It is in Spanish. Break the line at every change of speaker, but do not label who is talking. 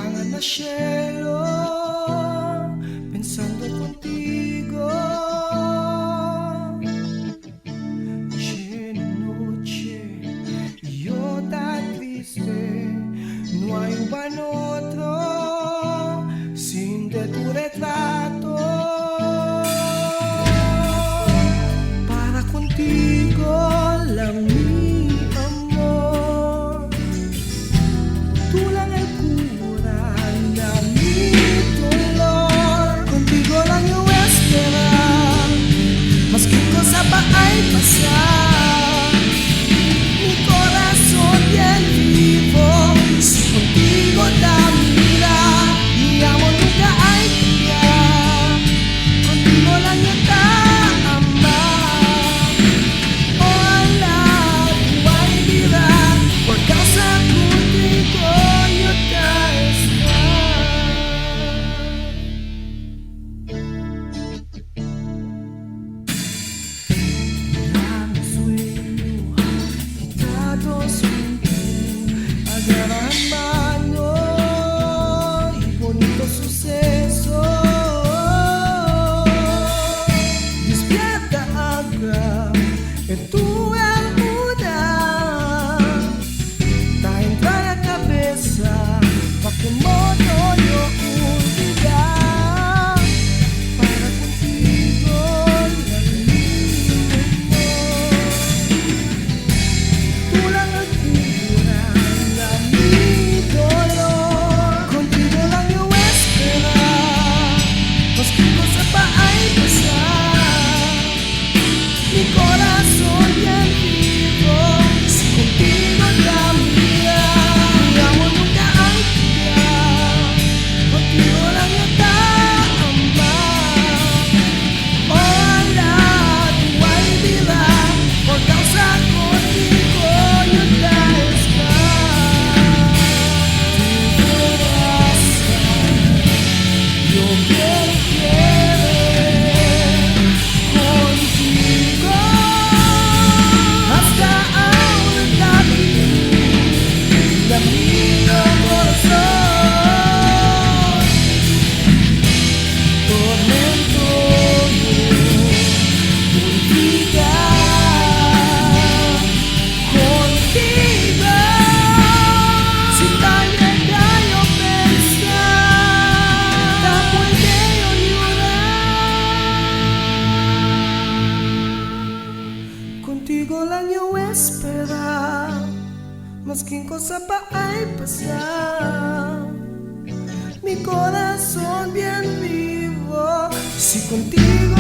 Limangan na cielo pensando contigo. Llena noche yo tan triste, no hay un buen otro sin de tu retrato. Para contigo la mi amor, tú la del cura, la mi dolor. Contigo la yo esperar, más que cosa va a pasar. Mi corazón bien vivo, si contigo la mira, mi amor nunca hay que cambiar. Contigo la yo amar. Hola, tu hay vida, por causa contigo yo te dame sueño y tratos agarran mano y bonitos sucesos. Despierta ahora en tu almohada, ta entra la cabeza pa' que modo yo olvidar. Para contigo la mi amor, tú la locura, la mi dolor. Contigo la yo esperar, más que cosa va a pasar. Mi corazón bien vivo, si contigo la mira, mi amor nunca hay que cambiar. Contigo la yo amar. Hola, tu hay vida, por causa contigo yo te estar. Tu corazón, yo quiero contigo hasta ahora la mío corazón. Tormento purificar contigo. Si tal llega yo pensar, ta puede yo llorar. Contigo la yo esperar, más que cosa pa' hay pasar. Mi corazón bien vivo, si contigo